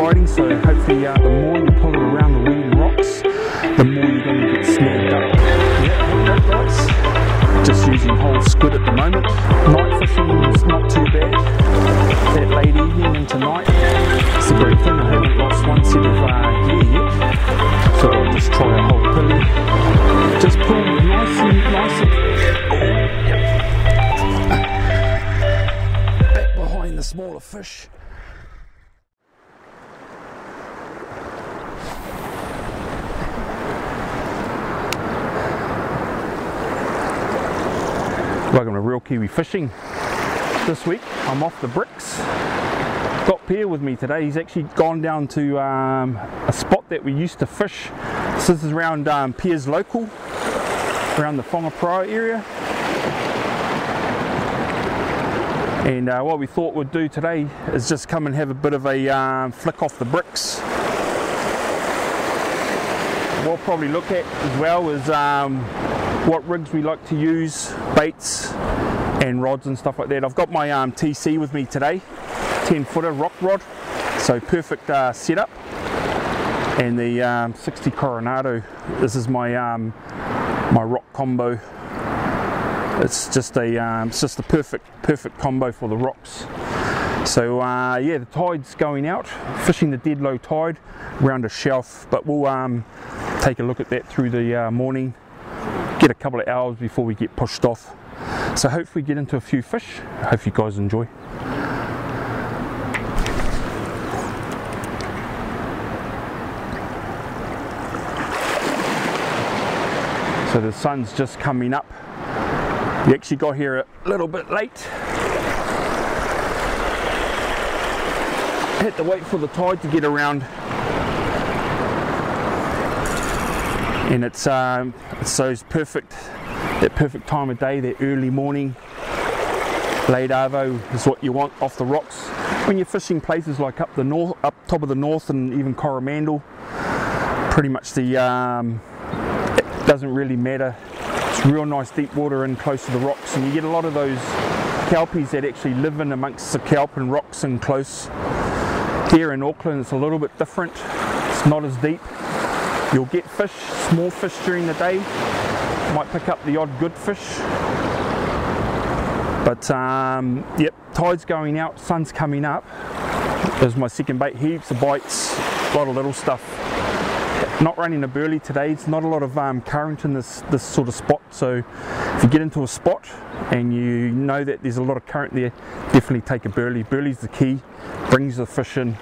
spiting, so hopefully the more you pull it around the weed and rocks, the more you're going to get snagged up. Yeah, guys. Just using whole squid at the moment. Night fishing is not too bad. That late evening into night, it's a great thing. I haven't lost one set of gear yet, so I'll just try a whole pilly. Just pull nice and back behind the smaller fish. Welcome to Real Kiwi Fishing. This week I'm off the bricks. Got Pierre with me today. He's actually gone down to a spot that we used to fish. This is around Pierre's local, around the Whangaparaoa area. And what we thought we'd do today is just come and have a bit of a flick off the bricks. What we'll probably look at as well is what rigs we like to use, baits and rods and stuff like that. I've got my TC with me today, 10-footer rock rod, so perfect setup. And the 60 Coronado, this is my my rock combo. It's just a perfect combo for the rocks. So yeah, the tide's going out, fishing the dead low tide around a shelf, but we'll take a look at that through the morning. Get a couple of hours before we get pushed off. So hopefully get into a few fish. I hope you guys enjoy. So the sun's just coming up. We actually got here a little bit late. Had to wait for the tide to get around. And it's those perfect time of day, that early morning, late arvo is what you want off the rocks. When you're fishing places like up top of the north and even Coromandel, pretty much it doesn't really matter. It's real nice deep water in close to the rocks, and you get a lot of those kelpies that actually live in amongst the kelp and rocks and close. Here in Auckland it's a little bit different, it's not as deep. You'll get fish, small fish during the day, might pick up the odd good fish. But yep, tide's going out, sun's coming up. There's my second bait, heaps of bites, a lot of little stuff. Not running a burley today, it's not a lot of current in this sort of spot, so if you get into a spot and you know that there's a lot of current there, definitely take a burley. Burley's the key, brings the fish in.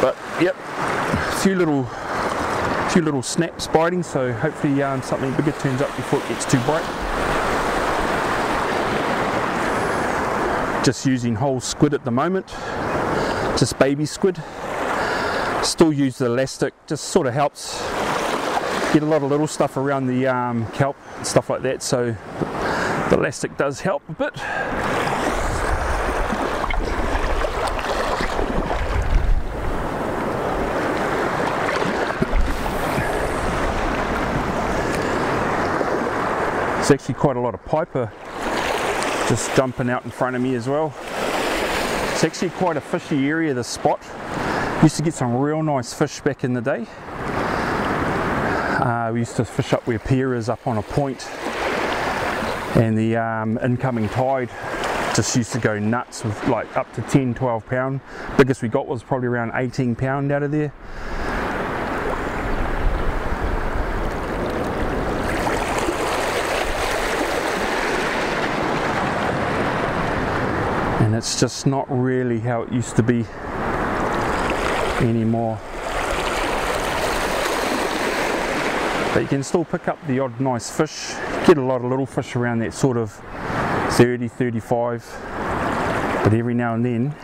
But yep, a few little snaps biting, so hopefully something bigger turns up before it gets too bright. Just using whole squid at the moment, just baby squid. Still use the elastic, just sort of helps get a lot of little stuff around the kelp and stuff like that, so the elastic does help a bit. There's actually quite a lot of piper just jumping out in front of me as well. It's actually quite a fishy area, this spot. Used to get some real nice fish back in the day. We used to fish up where Pierre is, up on a point, and the incoming tide just used to go nuts with like up to 10-12 pound. Biggest we got was probably around 18 pound out of there. And it's just not really how it used to be anymore. But you can still pick up the odd nice fish, get a lot of little fish around that sort of 30, 35, but every now and then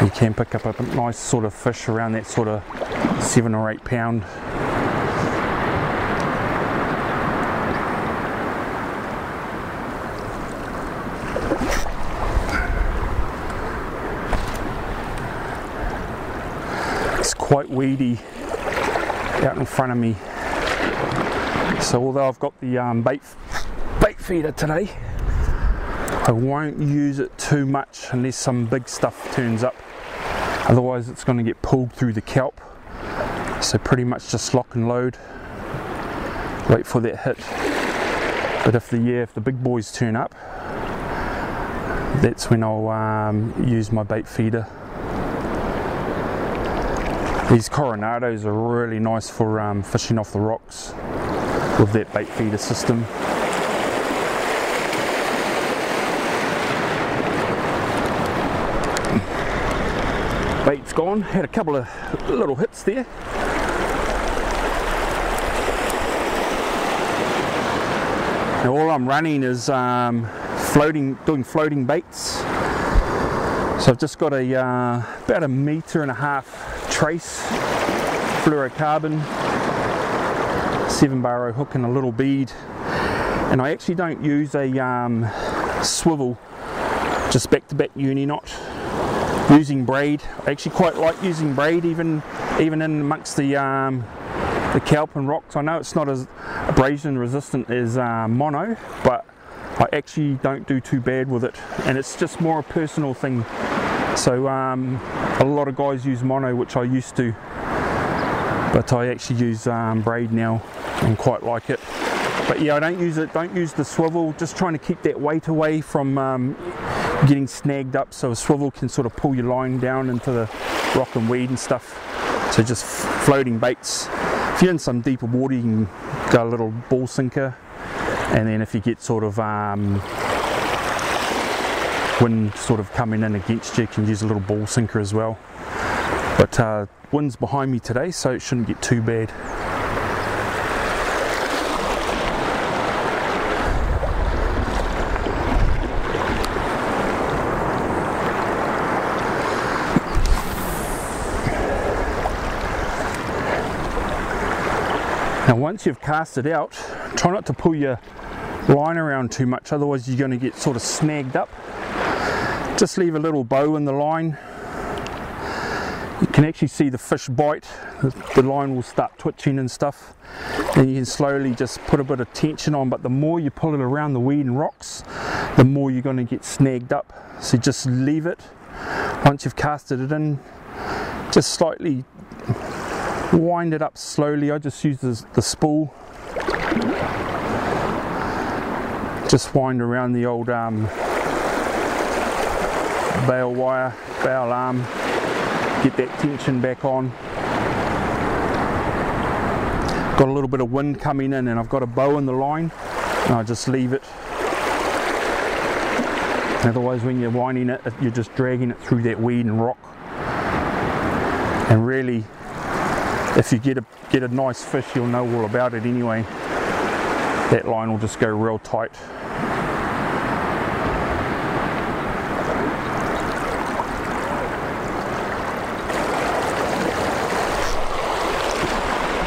you can pick up a nice sort of fish around that sort of 7 or 8 pound. Quite weedy out in front of me, so although I've got the bait feeder today, I won't use it too much unless some big stuff turns up. otherwise it's going to get pulled through the kelp. So pretty much just lock and load, wait for that hit. But if the big boys turn up, that's when I'll use my bait feeder. These coronados are really nice for fishing off the rocks with that bait feeder system. Bait's gone, had a couple of little hits there. Now all I'm running is doing floating baits. So I've just got a about 1.5 meter trace fluorocarbon, 7-bar hook and a little bead. And I actually don't use a swivel, just back-to-back uni knot. Using braid, I actually quite like using braid even in amongst the kelp and rocks. I know it's not as abrasion resistant as mono, but I actually don't do too bad with it, and it's just more a personal thing. So a lot of guys use mono, which I used to, but I actually use braid now and quite like it. But yeah, I don't use the swivel, just trying to keep that weight away from getting snagged up, so a swivel can sort of pull your line down into the rock and weed and stuff. So just floating baits. If you're in some deeper water, you can go a little ball sinker, and then if you get sort of wind sort of coming in against you, you can use a little ball sinker as well. But wind's behind me today, so it shouldn't get too bad. Now once you've cast it out, try not to pull your line around too much, otherwise you're going to get sort of snagged up. Just leave a little bow in the line. You can actually see the fish bite, the line will start twitching and stuff. Then you can slowly just put a bit of tension on, but the more you pull it around the weed and rocks, the more you're going to get snagged up. So just leave it. Once you've casted it in, just slightly wind it up slowly. I just use the spool. Just wind around the old bail wire, bail arm, get that tension back on. Got a little bit of wind coming in and I've got a bow in the line, and I just leave it. Otherwise when you're winding it, you're just dragging it through that weed and rock. And really, if you get a nice fish, you'll know all about it anyway. That line will just go real tight.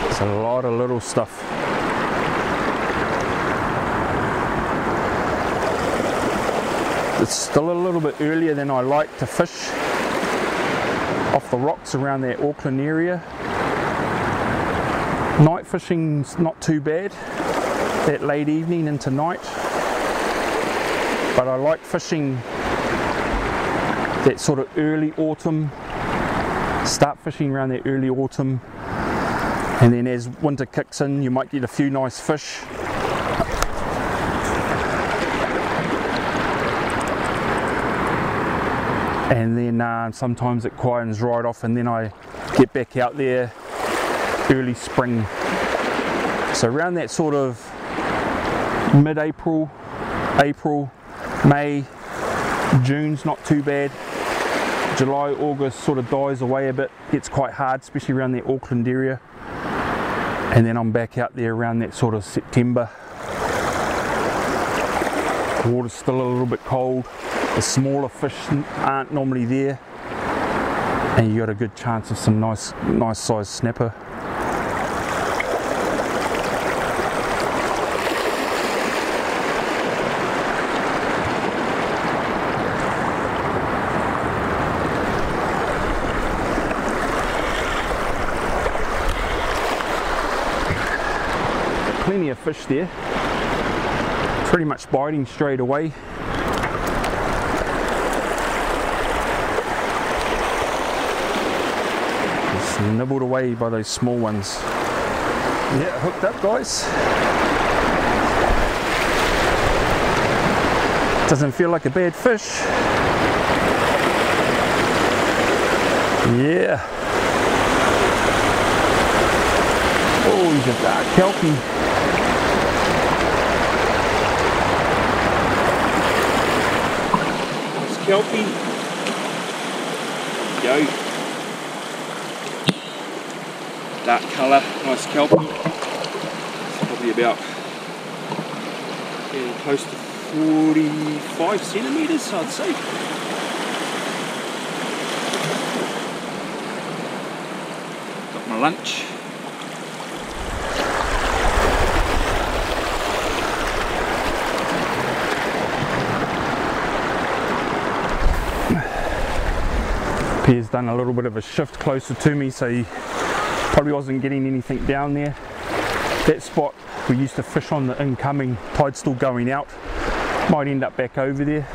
It's a lot of little stuff. It's still a little bit earlier than I like to fish off the rocks around that Auckland area. Night fishing's not too bad, that late evening into night, but I like fishing that sort of early autumn. Start fishing around that early autumn, and then as winter kicks in, you might get a few nice fish. And then sometimes it quietens right off, and then I get back out there early spring. So around that sort of mid-April, April, May, June's not too bad. July, August sort of dies away a bit, gets quite hard, especially around the Auckland area. And then I'm back out there around that sort of September. The water's still a little bit cold. The smaller fish aren't normally there, and you got a good chance of some nice sized snapper. Plenty of fish there, pretty much biting straight away. Just nibbled away by those small ones. Yeah, hooked up, guys. Doesn't feel like a bad fish. Yeah. Oh, he's a dark kelpie. Nice kelpie. Go. Dark colour, nice kelpie. It's probably about getting close to 45 centimetres, I'd say. Got my lunch. Pierre's done a little bit of a shift closer to me, so he probably wasn't getting anything down there. That spot we used to fish on, the incoming tide still going out, might end up back over there.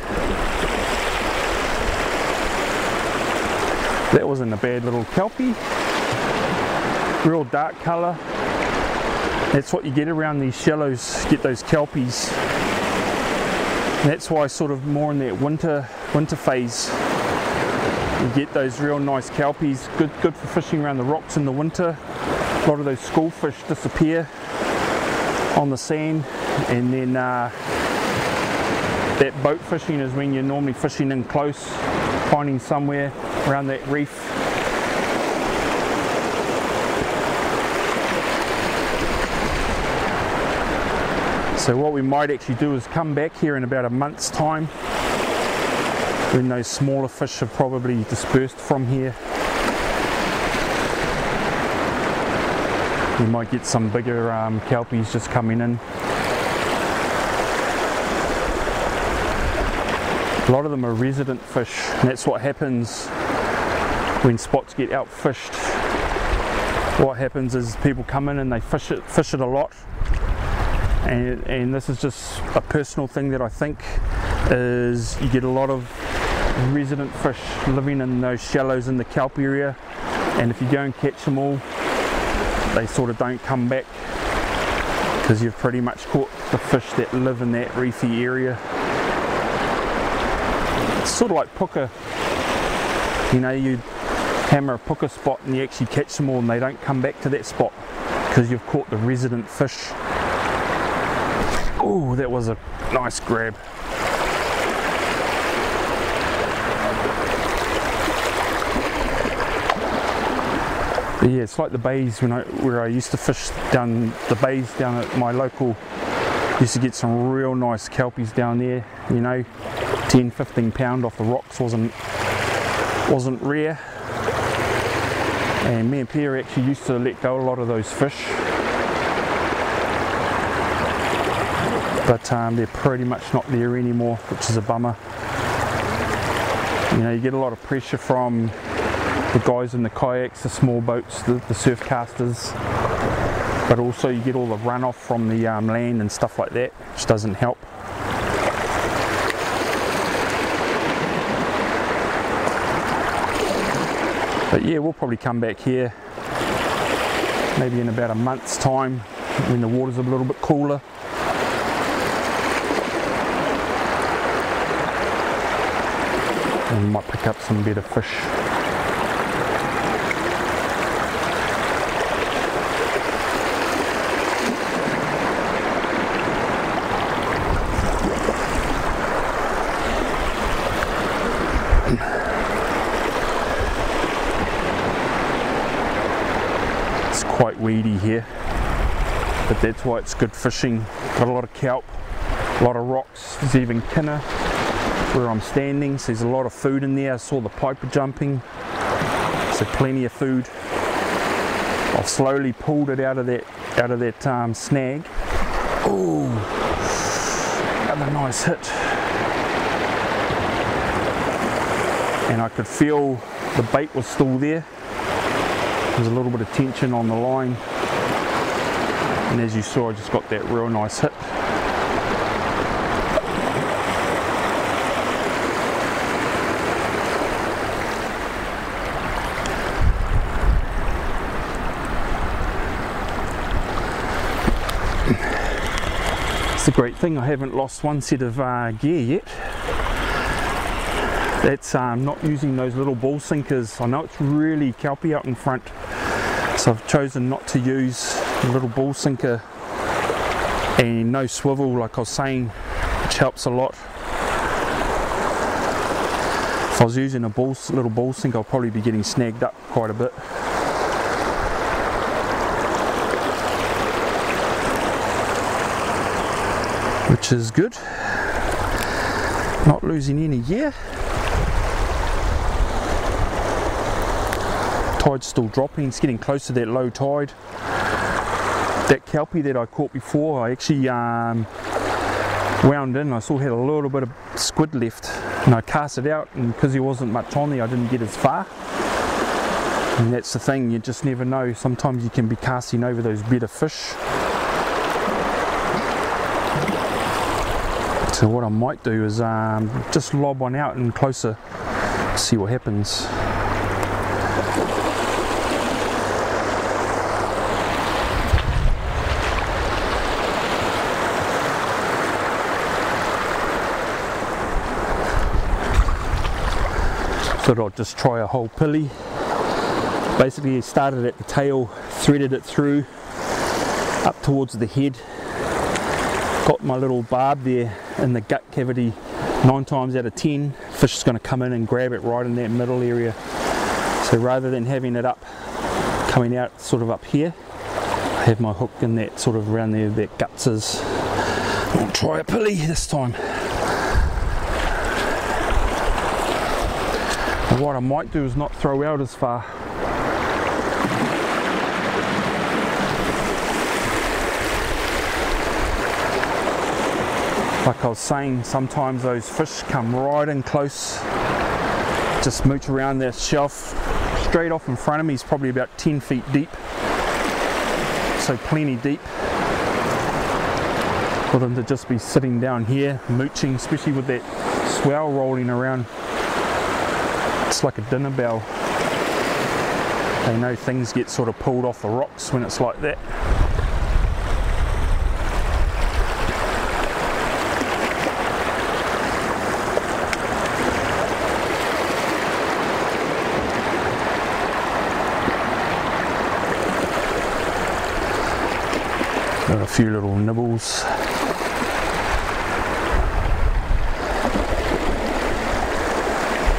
That wasn't a bad little kelpie. Real dark colour. That's what you get around these shallows, get those kelpies. And that's why sort of more in that winter phase you get those real nice kelpies. Good for fishing around the rocks in the winter. A lot of those school fish disappear on the sand, and then that boat fishing is when you're normally fishing in close, finding somewhere around that reef. So what we might actually do is come back here in about a month's time, when those smaller fish have probably dispersed from here. You might get some bigger kelpies just coming in. A lot of them are resident fish, and that's what happens when spots get outfished. What happens is people come in and they fish it a lot, and this is just a personal thing that I think is you get a lot of resident fish living in those shallows in the kelp area, and if you go and catch them all, they sort of don't come back because you've pretty much caught the fish that live in that reefy area. It's sort of like puka. You know, you hammer a puka spot and you actually catch them all and they don't come back to that spot because you've caught the resident fish. Oh, that was a nice grab. But yeah, it's like the bays where I used to fish down the bays down at my local. Used to get some real nice kelpies down there, you know, 10-15 pound off the rocks wasn't rare. And me and Pierre actually used to let go a lot of those fish. But they're pretty much not there anymore, which is a bummer. You know, you get a lot of pressure from the guys in the kayaks, the small boats, the surf casters, but also you get all the runoff from the land and stuff like that, which doesn't help. But yeah, we'll probably come back here maybe in about a month's time when the water's a little bit cooler. And we might pick up some better fish. It's quite weedy here, but that's why it's good fishing. Got a lot of kelp, a lot of rocks. There's even kinna where I'm standing, so there's a lot of food in there. I saw the piper jumping, so plenty of food. I've slowly pulled it out of that snag. Oh, another nice hit. And I could feel the bait was still there. There's a little bit of tension on the line, and as you saw, I just got that real nice hit. That's the great thing, I haven't lost one set of gear yet. That's not using those little ball sinkers. I know it's really kelpy out in front, so I've chosen not to use the little ball sinker, and no swivel like I was saying, which helps a lot. If I was using a little ball sink, I'll probably be getting snagged up quite a bit. Which is good. Not losing any gear. Tide's still dropping, it's getting close to that low tide. That kelpie that I caught before, I actually wound in. I still had a little bit of squid left, and I cast it out, and because there wasn't much on there, I didn't get as far. And that's the thing, you just never know. Sometimes you can be casting over those better fish. So what I might do is just lob one out and closer, see what happens. Thought I'd just try a whole pilly. Basically started at the tail, threaded it through up towards the head, got my little barb there in the gut cavity. 9 times out of 10 fish is going to come in and grab it right in that middle area. So rather than having it up, coming out sort of up here, I have my hook in that sort of around there that guts is. I'll try a pilly this time. And what I might do is not throw out as far. Like I was saying, sometimes those fish come right in close, just mooch around that shelf. Straight off in front of me is probably about 10 feet deep, so plenty deep for them to just be sitting down here mooching, especially with that swell rolling around. It's like a dinner bell. They know things get sort of pulled off the rocks when it's like that. Got a few little nibbles.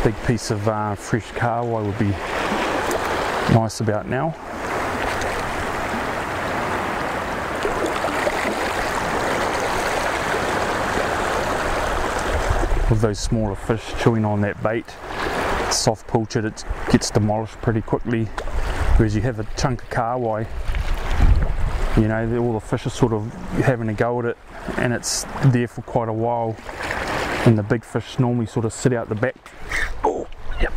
Big piece of fresh KIWI would be nice about now. With those smaller fish chewing on that bait, soft pilchard, it gets demolished pretty quickly. Whereas you have a chunk of KIWI, you know, all the fish are sort of having a go at it, and it's there for quite a while. And the big fish normally sort of sit out the back. Oh, yep.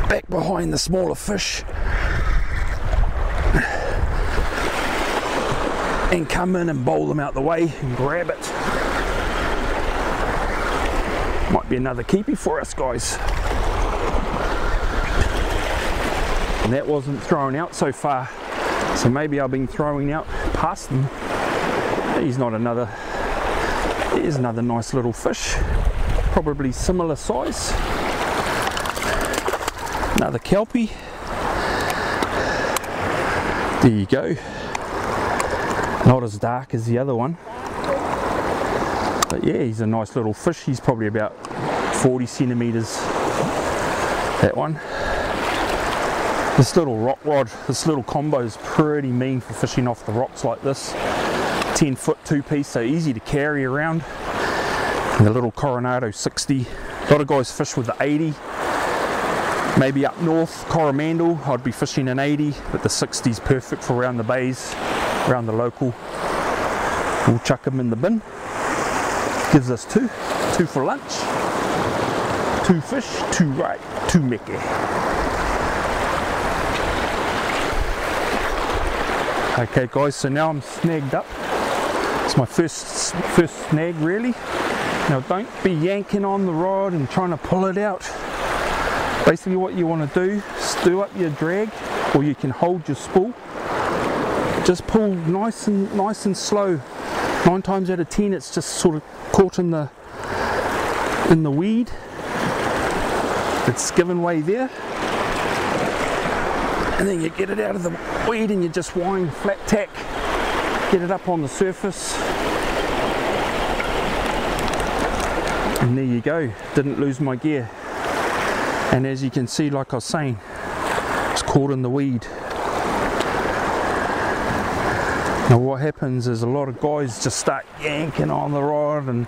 Back behind the smaller fish. And come in and bowl them out the way and grab it. Might be another keepy for us, guys. And that wasn't thrown out so far, so maybe I've been throwing out past them. He's not another. Here's another nice little fish, probably similar size. Another kelpie. There you go. Not as dark as the other one, but yeah, he's a nice little fish. He's probably about 40 centimeters, that one. This little rock rod, this little combo is pretty mean for fishing off the rocks like this. 10-foot 2-piece, so easy to carry around. And the little Coronado 60. A lot of guys fish with the 80. Maybe up north, Coromandel, I'd be fishing an 80, but the 60 is perfect for around the bays, around the local. We'll chuck them in the bin. Gives us two for lunch. 2 fish, 2 right, 2 Mickey. Okay guys, so now I'm snagged up. It's my first snag really. Now don't be yanking on the rod and trying to pull it out. Basically what you want to do is do up your drag, or you can hold your spool just pull nice and slow. 9 times out of 10 it's just sort of caught in the weed. It's given way there, and then you get it out of the weed and you just wind flat tack, get it up on the surface, and there you go. Didn't lose my gear, and as you can see, like I was saying, it's caught in the weed. Now what happens is a lot of guys just start yanking on the rod, and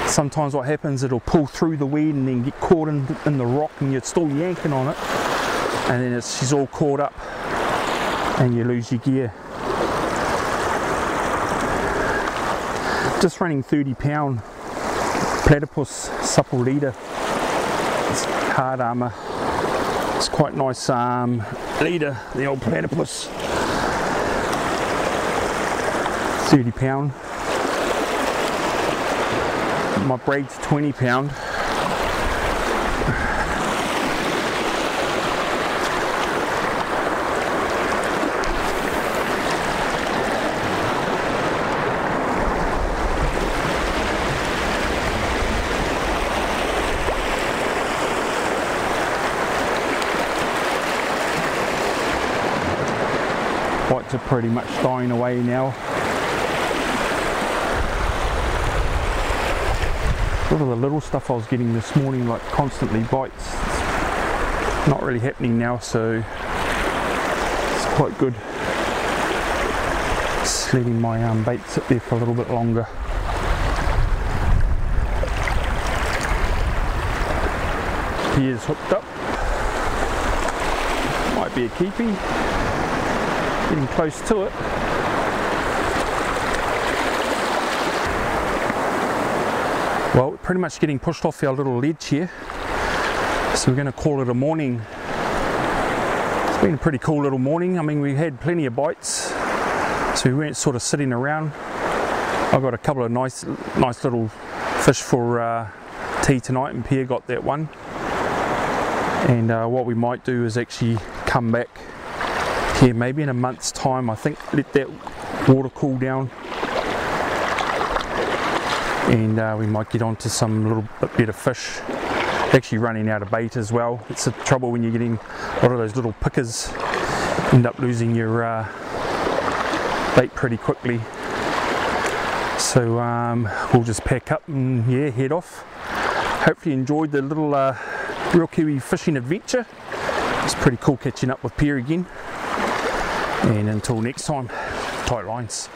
sometimes what happens, it'll pull through the weed and then get caught in the rock, and you're still yanking on it, and then she's all caught up and you lose your gear. Just running 30-pound platypus supple leader. It's hard armour. It's quite nice leader, the old platypus. 30-pound. My braid's 20-pound. Bites are pretty much dying away now. A lot of the little stuff I was getting this morning, like constantly bites, it's not really happening now, so it's quite good. Just letting my bait sit there for a little bit longer. Here's hooked up. Might be a KIWI. Getting close to it. Well, we're pretty much getting pushed off our little ledge here, so we're going to call it a morning. It's been a pretty cool little morning. I mean, we had plenty of bites, so we weren't sort of sitting around. I got a couple of nice little fish for tea tonight, and Pierre got that one. And what we might do is actually come back here maybe in a month's time, I think, let that water cool down, and we might get onto some little bit better fish. Actually running out of bait as well. It's the trouble when you're getting a lot of those little pickers, end up losing your bait pretty quickly. So we'll just pack up and yeah, head off. Hopefully enjoyed the little Real Kiwi fishing adventure. It's pretty cool catching up with Pierre again, and until next time, tight lines.